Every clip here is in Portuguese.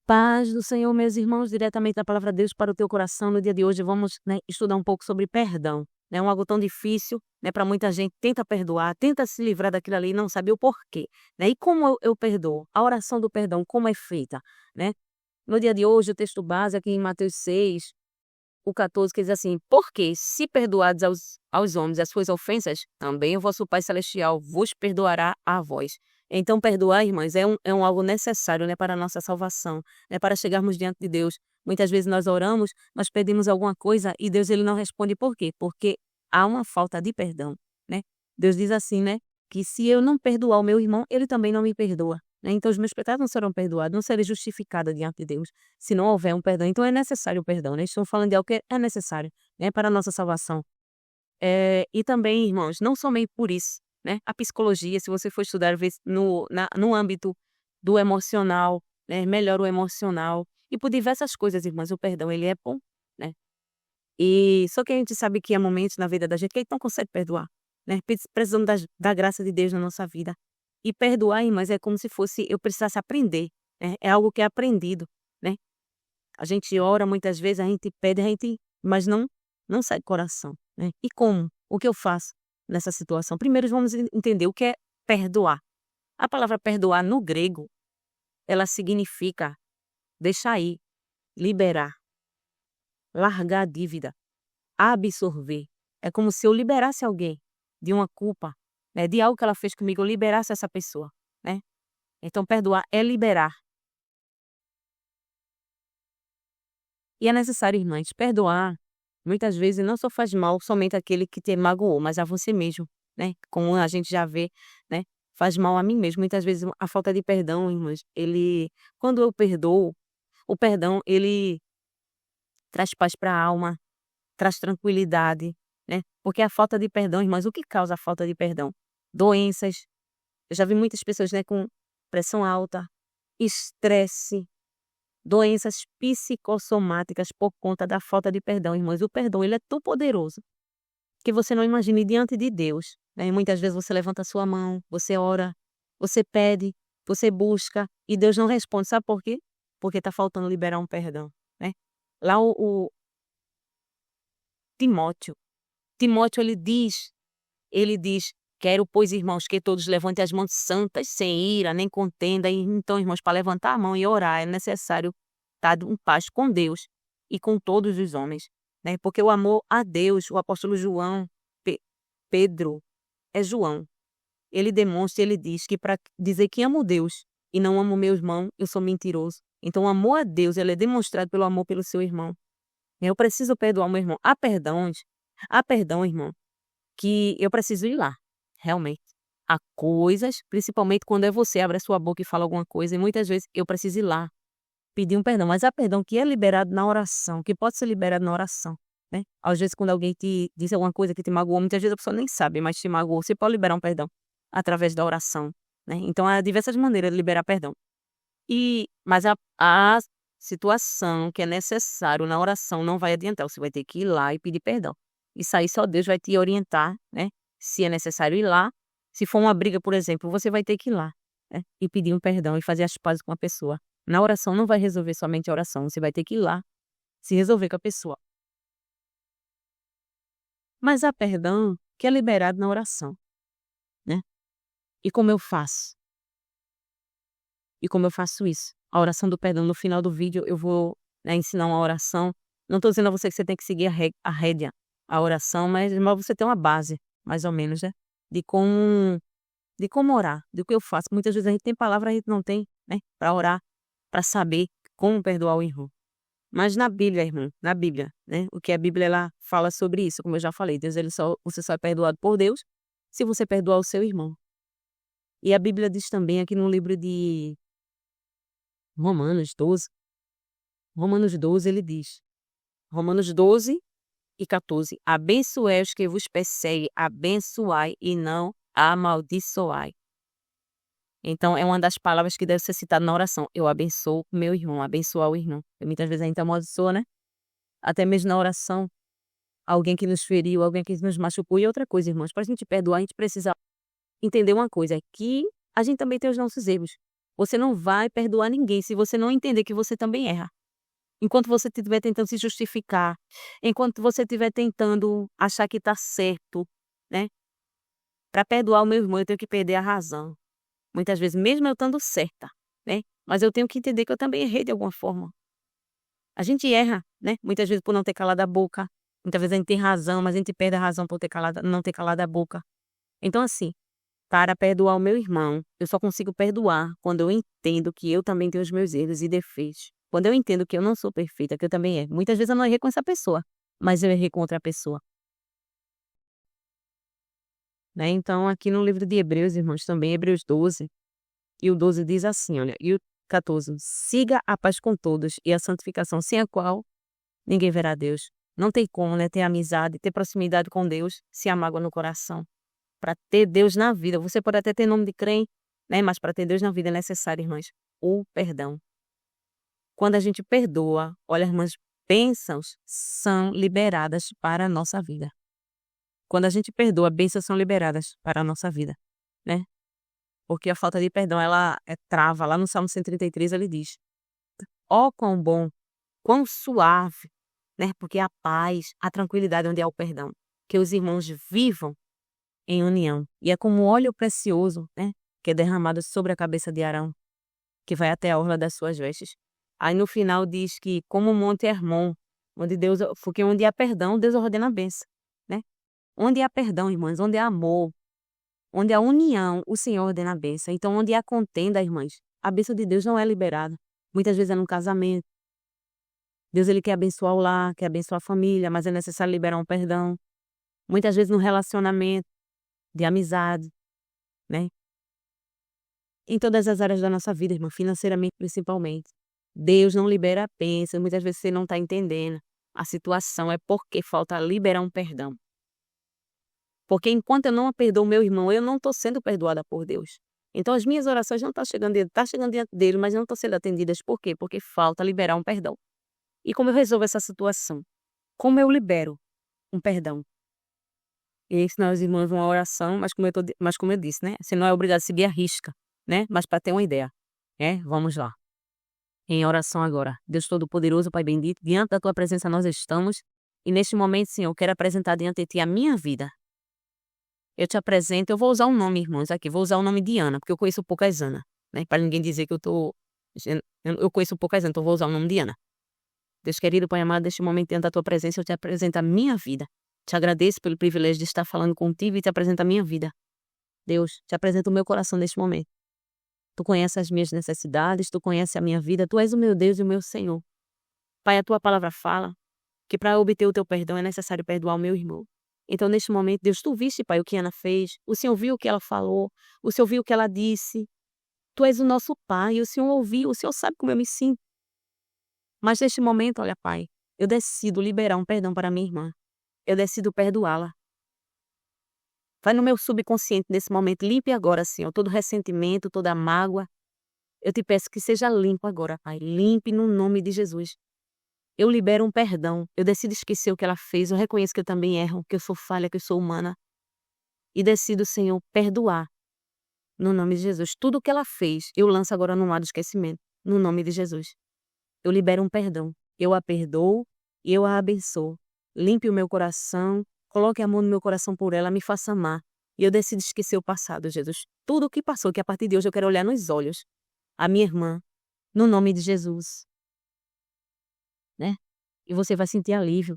Paz do Senhor, meus irmãos, diretamente da palavra de Deus para o teu coração. No dia de hoje vamos, estudar um pouco sobre perdão. É algo tão difícil, para muita gente, tenta perdoar, tenta se livrar daquilo ali e não sabe o porquê, né? E como eu perdoo? A oração do perdão, como é feita, né? No dia de hoje, o texto base aqui em Mateus 6, o 14, que diz assim: porque se perdoados aos homens as suas ofensas, também o vosso Pai Celestial vos perdoará a vós. Então, perdoar, irmãs, é algo necessário, para a nossa salvação, para chegarmos diante de Deus. Muitas vezes nós oramos, nós pedimos alguma coisa e Deus ele não responde. Por quê? Porque há uma falta de perdão, né? Deus diz assim, que se eu não perdoar o meu irmão, ele também não me perdoa, né? Então, os meus pecados não serão perdoados, não serei justificada diante de Deus se não houver um perdão. Então, é necessário o perdão, né? Estou falando de algo que é necessário, para a nossa salvação. E também, irmãos, não somente por isso, a psicologia, se você for estudar no âmbito do emocional, melhora o emocional, e por diversas coisas, irmãs, o perdão, ele é bom, né? E só que a gente sabe que há momentos na vida da gente que a gente não consegue perdoar, né? Precisamos da graça de Deus na nossa vida. E perdoar, irmãs, é como se fosse eu precisasse aprender, né? É algo que é aprendido, né? A gente ora muitas vezes, a gente pede, mas não sai do coração, né? E como? O que eu faço nessa situação? Primeiro vamos entender o que é perdoar. A palavra perdoar no grego, ela significa deixar ir, liberar, largar a dívida, absorver. É como se eu liberasse alguém de uma culpa, né, de algo que ela fez comigo, eu liberasse essa pessoa, né? Então perdoar é liberar. E é necessário, irmãs, perdoar. Muitas vezes não só faz mal somente àquele que te magoou, mas a você mesmo, né? Como a gente já vê, né? Faz mal a mim mesmo. Muitas vezes a falta de perdão, irmãs, quando eu perdoo, o perdão, ele traz paz para a alma, traz tranquilidade, né? Porque a falta de perdão, irmãs, o que causa a falta de perdão? Doenças. Eu já vi muitas pessoas, com pressão alta, estresse, doenças psicossomáticas por conta da falta de perdão, irmãs. O perdão, ele é tão poderoso que você não imagine diante de Deus, né? E muitas vezes você levanta a sua mão, você ora, você pede, você busca e Deus não responde. Sabe por quê? Porque está faltando liberar um perdão, né? Lá o Timóteo, ele diz: quero, pois, irmãos, que todos levantem as mãos santas, sem ira, nem contenda. E, então, irmãos, para levantar a mão e orar, é necessário estar em paz com Deus e com todos os homens, né? Porque o amor a Deus, o apóstolo João, Pedro, é João. Ele demonstra, ele diz que para dizer que amo Deus e não amo meu irmão, eu sou mentiroso. Então, o amor a Deus, ele é demonstrado pelo amor pelo seu irmão. Eu preciso perdoar o meu irmão. Há perdão, irmão, que eu preciso ir lá, realmente. Há coisas, principalmente quando é você, abre a sua boca e fala alguma coisa, e muitas vezes eu preciso ir lá, pedir um perdão. Mas há perdão que é liberado na oração, que pode ser liberado na oração, né? Às vezes, quando alguém te diz alguma coisa que te magoou, muitas vezes a pessoa nem sabe, mas te magoou, você pode liberar um perdão através da oração, né? Então, há diversas maneiras de liberar perdão. Mas a situação que é necessário na oração não vai adiantar, você vai ter que ir lá e pedir perdão. Isso aí só Deus vai te orientar, né, se é necessário ir lá. Se for uma briga, por exemplo, você vai ter que ir lá, né, e pedir um perdão e fazer as pazes com a pessoa. Na oração não vai resolver somente a oração, você vai ter que ir lá, se resolver com a pessoa. Mas há perdão que é liberado na oração, né. E como eu faço? E como eu faço isso? A oração do perdão, no final do vídeo eu vou, ensinar uma oração. Não estou dizendo a você que você tem que seguir a rédea, a oração, mas você tem uma base, mais ou menos, né, de como orar, do que eu faço. Muitas vezes a gente tem palavra, a gente não tem, né, para orar, para saber como perdoar o irmão. Mas na Bíblia, irmão, na Bíblia, né, o que a Bíblia ela fala sobre isso, como eu já falei, você só é perdoado por Deus se você perdoar o seu irmão. E a Bíblia diz também aqui no livro de Romanos 12, ele diz, Romanos 12 e 14: abençoai os que vos perseguem, abençoai e não amaldiçoai. Então, é uma das palavras que deve ser citada na oração. Eu abençoo meu irmão, abençoar o irmão. Porque muitas vezes a gente amaldiçoa, né? Até mesmo na oração, alguém que nos feriu, alguém que nos machucou. E outra coisa, irmãos, para a gente perdoar, a gente precisa entender uma coisa, que a gente também tem os nossos erros. Você não vai perdoar ninguém se você não entender que você também erra. Enquanto você estiver tentando se justificar, enquanto você estiver tentando achar que está certo, né? Para perdoar o meu irmão, eu tenho que perder a razão. Muitas vezes, mesmo eu estando certa, né? Mas eu tenho que entender que eu também errei de alguma forma. A gente erra, né? Muitas vezes por não ter calado a boca. Muitas vezes a gente tem razão, mas a gente perde a razão por não ter calado a boca. Então, assim, para perdoar o meu irmão, eu só consigo perdoar quando eu entendo que eu também tenho os meus erros e defeitos. Quando eu entendo que eu não sou perfeita, que eu também erro. Muitas vezes eu não errei com essa pessoa, mas eu errei com outra pessoa, né? Então, aqui no livro de Hebreus, irmãos, também Hebreus 12, e o 12 diz assim, olha, e o 14, siga a paz com todos e a santificação, sem a qual ninguém verá Deus. Não tem como, né, ter amizade, ter proximidade com Deus, se há mágoa no coração. Para ter Deus na vida, você pode até ter nome de crente, né, mas para ter Deus na vida é necessário, irmãs, o perdão. Quando a gente perdoa, olha, irmãs, bênçãos são liberadas para a nossa vida. Quando a gente perdoa, bênçãos são liberadas para a nossa vida, né? Porque a falta de perdão, ela trava. Lá no Salmo 133, ele diz: ó, quão bom, quão suave, né? Porque a paz, a tranquilidade onde há o perdão. Que os irmãos vivam em união. E é como óleo precioso, né? Que é derramado sobre a cabeça de Arão, que vai até a orla das suas vestes. Aí no final diz que, como o Monte Hermon, porque onde há perdão, Deus ordena a bênção, né? Onde há perdão, irmãs, onde há amor, onde há união, o Senhor ordena a bênção. Então, onde há contenda, irmãs, a bênção de Deus não é liberada. Muitas vezes é num casamento. Deus, ele quer abençoar o lar, quer abençoar a família, mas é necessário liberar um perdão. Muitas vezes no relacionamento, de amizade, né? Em todas as áreas da nossa vida, irmã, financeiramente principalmente. Deus não libera a bênção, muitas vezes você não está entendendo. A situação é porque falta liberar um perdão. Porque enquanto eu não perdoo meu irmão, eu não estou sendo perdoada por Deus. Então as minhas orações não estão chegando, tá chegando diante dele, mas não estão sendo atendidas. Por quê? Porque falta liberar um perdão. E como eu resolvo essa situação? Como eu libero um perdão? E ensinar os irmãos uma oração, mas como eu disse, né? Você não é obrigado a seguir a risca, né? Mas para ter uma ideia, né? Vamos lá. Em oração agora. Deus Todo-Poderoso, Pai bendito, diante da tua presença nós estamos. E neste momento, Senhor, eu quero apresentar diante de ti a minha vida. Eu te apresento, eu vou usar um nome, irmãos, aqui. Vou usar o nome de Ana, porque eu conheço poucas Ana, né? Para ninguém dizer que eu conheço poucas Ana, então eu vou usar o nome de Ana. Deus querido, Pai amado, neste momento, diante da tua presença, eu te apresento a minha vida. Te agradeço pelo privilégio de estar falando contigo e te apresento a minha vida. Deus, te apresento o meu coração neste momento. Tu conheces as minhas necessidades, tu conheces a minha vida, tu és o meu Deus e o meu Senhor. Pai, a tua palavra fala que para obter o teu perdão é necessário perdoar o meu irmão. Então, neste momento, Deus, tu viste, Pai, o que Ana fez, o Senhor viu o que ela falou, o Senhor viu o que ela disse. Tu és o nosso Pai, o Senhor ouviu, o Senhor sabe como eu me sinto. Mas neste momento, olha, Pai, eu decido liberar um perdão para minha irmã. Eu decido perdoá-la. Vai no meu subconsciente nesse momento, limpe agora, Senhor, todo ressentimento, toda mágoa. Eu te peço que seja limpo agora, Pai. Limpe no nome de Jesus. Eu libero um perdão. Eu decido esquecer o que ela fez. Eu reconheço que eu também erro, que eu sou falha, que eu sou humana. E decido, Senhor, perdoar. No nome de Jesus. Tudo o que ela fez, eu lanço agora no mar do esquecimento. No nome de Jesus. Eu libero um perdão. Eu a perdoo e eu a abençoo. Limpe o meu coração. Coloque amor no meu coração por ela. Me faça amar. E eu decido esquecer o passado, Jesus. Tudo o que passou, que a partir de hoje eu quero olhar nos olhos. A minha irmã. No nome de Jesus. Né? E você vai sentir alívio.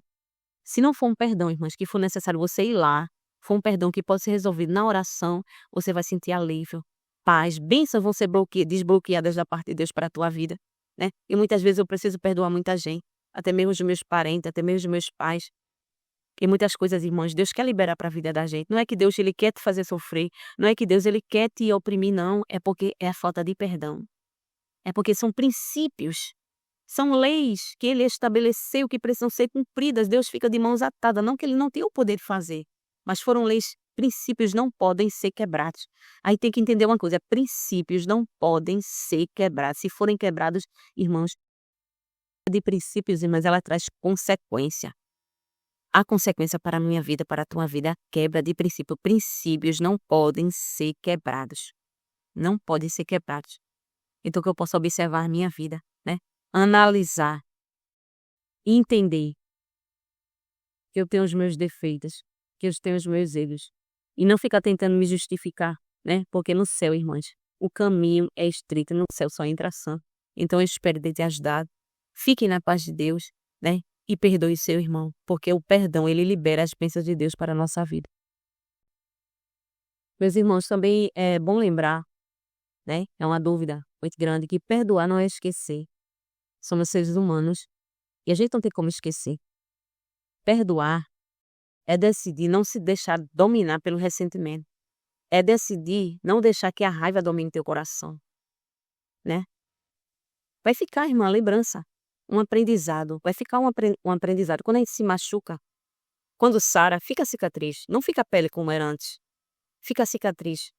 Se não for um perdão, irmãs, que for necessário você ir lá, for um perdão que pode ser resolvido na oração, você vai sentir alívio, paz, bênçãos vão ser desbloqueadas da parte de Deus para a tua vida, né? E muitas vezes eu preciso perdoar muita gente, até mesmo os meus parentes, até mesmo os meus pais. E muitas coisas, irmãos, Deus quer liberar para a vida da gente. Não é que Deus ele quer te fazer sofrer, não é que Deus ele quer te oprimir, não, é porque é a falta de perdão. É porque são princípios. São leis que ele estabeleceu que precisam ser cumpridas. Deus fica de mãos atadas. Não que ele não tenha o poder de fazer, mas foram leis, princípios não podem ser quebrados. Aí tem que entender uma coisa: princípios não podem ser quebrados. Se forem quebrados, irmãos, de princípios, irmãs, ela traz consequência. Há consequência para a minha vida, para a tua vida, a quebra de princípio. Princípios não podem ser quebrados. Não podem ser quebrados. Então que eu possa observar a minha vida, né, analisar, entender que eu tenho os meus defeitos, que eu tenho os meus erros, e não ficar tentando me justificar, né, porque no céu, irmãs, o caminho é estreito, no céu só entra santo. Então eu espero de te ajudar. Fique na paz de Deus, né, e perdoe seu irmão, porque o perdão, ele libera as bênçãos de Deus para a nossa vida. Meus irmãos, também é bom lembrar, né, é uma dúvida muito grande, que perdoar não é esquecer. Somos seres humanos e a gente não tem como esquecer. Perdoar é decidir não se deixar dominar pelo ressentimento. É decidir não deixar que a raiva domine teu coração, né. Vai ficar, irmã, a lembrança, um aprendizado, vai ficar um aprendizado. Quando a gente se machuca, quando sara, fica a cicatriz, não fica a pele como era antes, fica a cicatriz.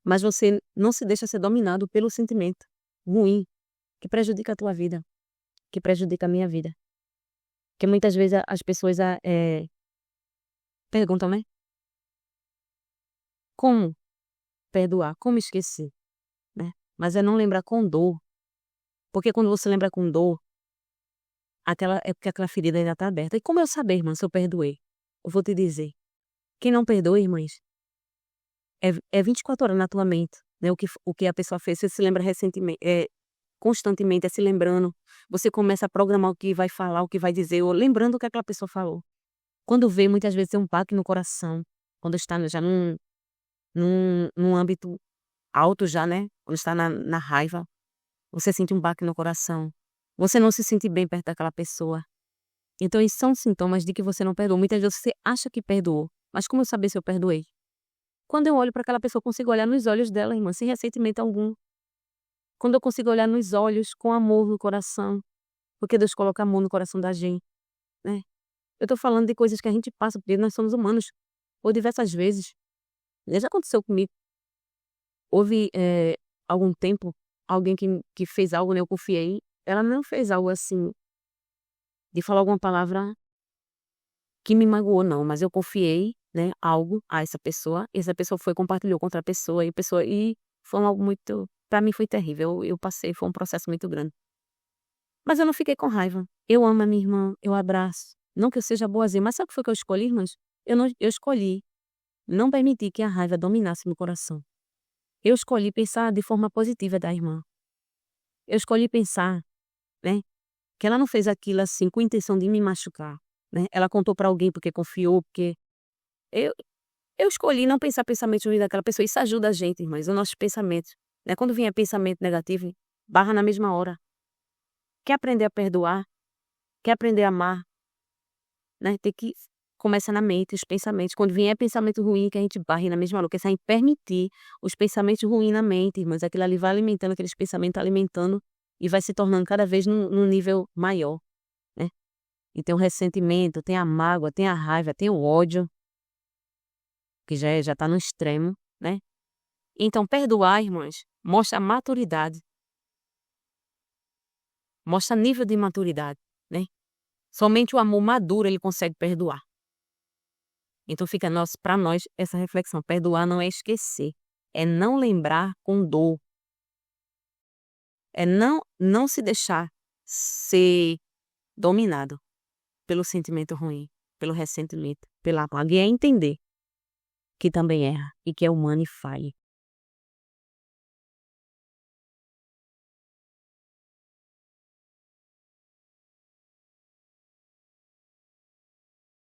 Mas você não se deixa ser dominado pelo sentimento ruim, que prejudica a tua vida, que prejudica a minha vida. Porque muitas vezes as pessoas perguntam, né, como perdoar, como esquecer, né, mas é não lembrar com dor, porque quando você lembra com dor, é porque aquela ferida ainda está aberta. E como eu saber, irmã, se eu perdoei? Eu vou te dizer, quem não perdoa, irmãs, é 24 horas na tua mente, né, o que a pessoa fez, você se lembra constantemente, se lembrando, você começa a programar o que vai falar, o que vai dizer, ou lembrando o que aquela pessoa falou. Quando vê, muitas vezes tem um baque no coração, quando está já num âmbito alto já, né, quando está na raiva, você sente um baque no coração, você não se sente bem perto daquela pessoa. Então isso são sintomas de que você não perdoou. Muitas vezes você acha que perdoou, mas como eu saber se eu perdoei? Quando eu olho para aquela pessoa, eu consigo olhar nos olhos dela, irmã, sem ressentimento algum. Quando eu consigo olhar nos olhos com amor no coração, porque Deus coloca amor no coração da gente, né. Eu tô falando de coisas que a gente passa, porque nós somos humanos, por diversas vezes. Já aconteceu comigo. Houve, algum tempo, alguém que fez algo, né, eu confiei, ela não fez algo assim, de falar alguma palavra que me magoou não, mas eu confiei, né, algo a essa pessoa foi e compartilhou com outra pessoa, e foi algo muito, pra mim foi terrível, eu passei, foi um processo muito grande. Mas eu não fiquei com raiva. Eu amo a minha irmã, eu abraço. Não que eu seja boazinha, mas sabe o que foi que eu escolhi, irmãs? Eu escolhi não permitir que a raiva dominasse meu coração. Eu escolhi pensar de forma positiva da irmã. Eu escolhi pensar, né, que ela não fez aquilo assim com intenção de me machucar, né. Ela contou pra alguém porque confiou, porque eu eu escolhi não pensar pensamentos ruins daquela pessoa. Isso ajuda a gente, irmãs, os nossos pensamentos, né. Quando vier pensamento negativo, barra na mesma hora. Quer aprender a perdoar? Quer aprender a amar? Né, tem que começa na mente, os pensamentos. Quando vier pensamento ruim, que a gente barre na mesma hora, porque se a gente permitir os pensamentos ruins na mente, irmãs, aquilo ali vai alimentando, aqueles pensamentos alimentando e vai se tornando cada vez num nível maior, né. E tem o ressentimento, tem a mágoa, tem a raiva, tem o ódio, que já tá no extremo, né. Então perdoar, irmãs, mostra maturidade, mostra nível de maturidade, né. Somente o amor maduro, ele consegue perdoar. Então fica para nós essa reflexão, perdoar não é esquecer, é não lembrar com dor, é não se deixar ser dominado pelo sentimento ruim, pelo ressentimento, pela mágoa, e é entender que também erra e que é humano e falha.